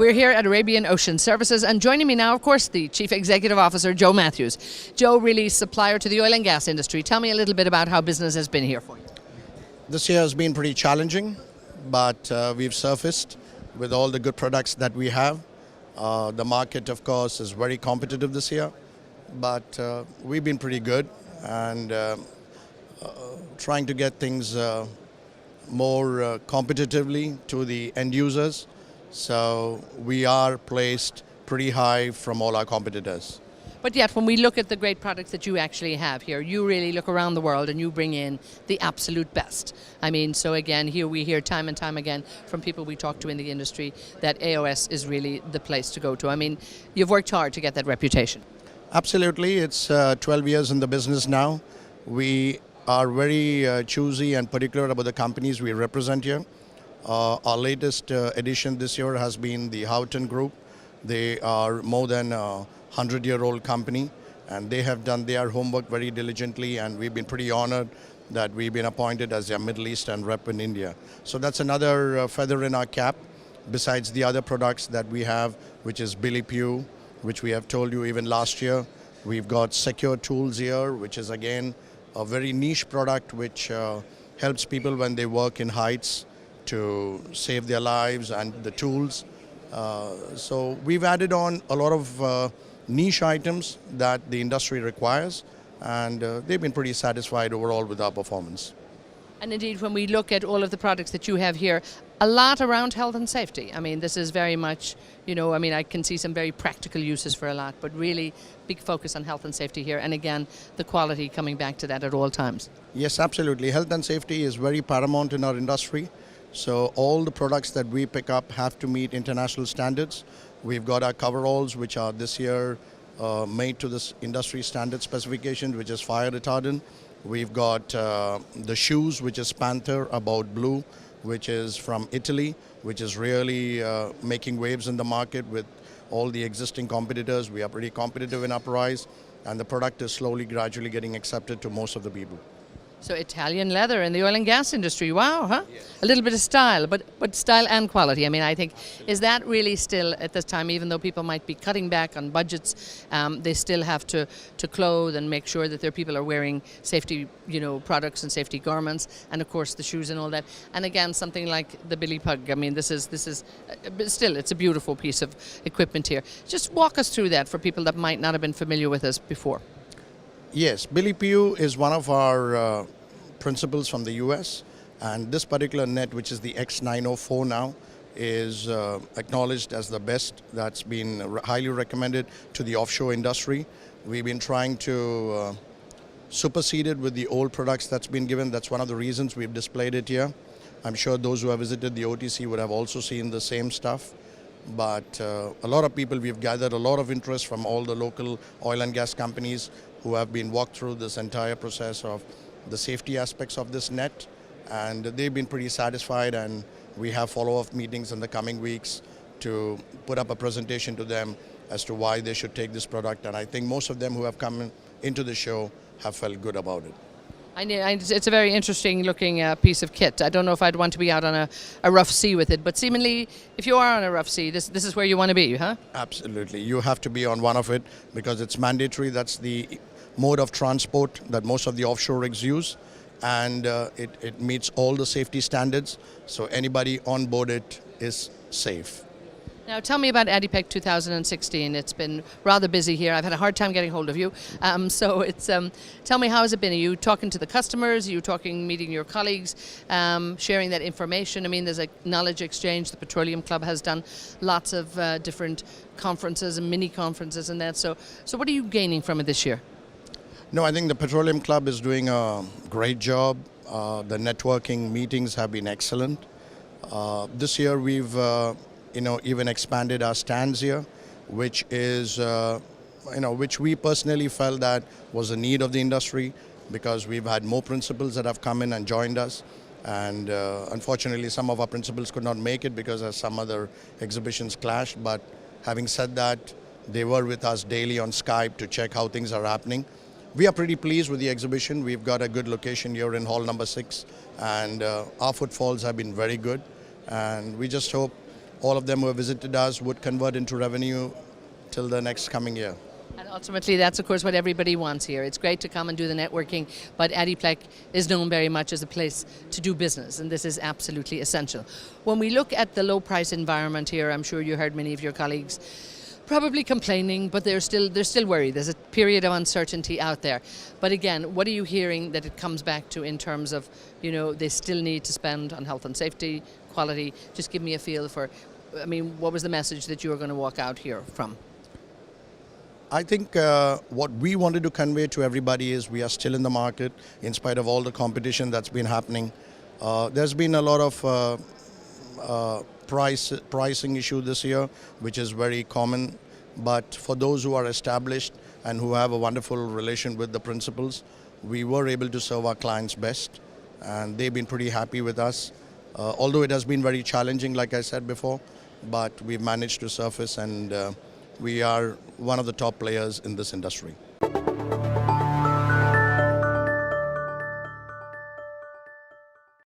We're here at Arabian Ocean Services, and joining me now, of course, the Chief Executive Officer, Joe Mathews. Joe, really supplier to the oil and gas industry. Tell me a little bit about how business has been here for you. This year has been pretty challenging, but we've surfaced with all the good products that we have. The market, of course, is very competitive this year, but we've been pretty good and trying to get things more competitively to the end users. So we are placed pretty high from all our competitors. But yet, when we look at the great products that you actually have here, you really look around the world and you bring in the absolute best. I mean, so again, here we hear time and time again from people we talk to in the industry that AOS is really the place to go to. I mean, you've worked hard to get that reputation. Absolutely. It's 12 years in the business now. We are very choosy and particular about the companies we represent here. Our latest addition this year has been the Houghton Group. They are more than a 100-year-old company, and they have done their homework very diligently, and we've been pretty honored that we've been appointed as their Middle Eastern rep in India. So that's another feather in our cap, besides the other products that we have, which is Billy Pugh, which we have told you even last year. We've got Secure Tools here, which is again a very niche product which helps people when they work in heights to save their lives, and the tools. So we've added on a lot of niche items that the industry requires, and they've been pretty satisfied overall with our performance. And indeed, when we look at all of the products that you have here, a lot around health and safety. I mean, this is very much, you know, I mean, I can see some very practical uses for a lot, but really big focus on health and safety here. And again, the quality coming back to that at all times. Yes, absolutely. Health and safety is very paramount in our industry. So all the products that we pick up have to meet international standards. We've got our coveralls, which are this year made to this industry standard specification, which is fire retardant. We've got the shoes, which is Panther About Blue, which is from Italy, which is really making waves in the market with all the existing competitors. We are pretty competitive in our price, and the product is slowly, gradually getting accepted to most of the people. So Italian leather in the oil and gas industry, wow, huh? Yes. A little bit of style, but style and quality. I mean, I think, is that really still at this time, even though people might be cutting back on budgets, they still have to clothe and make sure that their people are wearing safety, you know, products and safety garments, and of course the shoes and all that. And again, something like the Billy Pug. I mean, this is still, it's a beautiful piece of equipment here. Just walk us through that for people that might not have been familiar with us before. Yes, Billy Pugh is one of our principals from the US, and this particular net, which is the X904 now, is acknowledged as the best. That's been highly recommended to the offshore industry. We've been trying to supersede it with the old products that's been given. That's one of the reasons we've displayed it here. I'm sure those who have visited the OTC would have also seen the same stuff. But a lot of people, we've gathered a lot of interest from all the local oil and gas companies who have been walked through this entire process of the safety aspects of this net, and they've been pretty satisfied, and we have follow-up meetings in the coming weeks to put up a presentation to them as to why they should take this product, and I think most of them who have come into the show have felt good about it. It's a very interesting looking piece of kit. I don't know if I'd want to be out on a rough sea with it, but seemingly if you are on a rough sea, this is where you want to be, huh? Absolutely. You have to be on one of it because it's mandatory. That's the mode of transport that most of the offshore rigs use, and it meets all the safety standards, so anybody on board it is safe. Now tell me about ADIPEC 2016. It's been rather busy here. I've had a hard time getting hold of you. So it's tell me, how has it been? Are you talking to the customers? Are you meeting your colleagues, sharing that information? I mean, there's a knowledge exchange. The Petroleum Club has done lots of different conferences and mini conferences and that. So what are you gaining from it this year? No, I think the Petroleum Club is doing a great job. The networking meetings have been excellent. This year we've even expanded our stands here, which is which we personally felt that was a need of the industry, because we've had more principals that have come in and joined us, and unfortunately some of our principals could not make it because of some other exhibitions clashed. But having said that, they were with us daily on Skype to check how things are happening. We are pretty pleased with the exhibition. We've got a good location here in hall number 6, and our footfalls have been very good, and we just hope all of them who have visited us would convert into revenue till the next coming year. And ultimately, that's of course what everybody wants here. It's great to come and do the networking, but ADIPEC is known very much as a place to do business, and this is absolutely essential. When we look at the low price environment here, I'm sure you heard many of your colleagues probably complaining, but they're still worried. There's a period of uncertainty out there. But again, what are you hearing that it comes back to in terms of, you know, they still need to spend on health and safety, quality? Just give me a feel for, I mean, what was the message that you were going to walk out here from? I think what we wanted to convey to everybody is we are still in the market in spite of all the competition that's been happening. There's been a lot of pricing issue this year, which is very common. But for those who are established and who have a wonderful relation with the principals, we were able to serve our clients best, and they've been pretty happy with us. Although it has been very challenging, like I said before, but we've managed to surface, and we are one of the top players in this industry.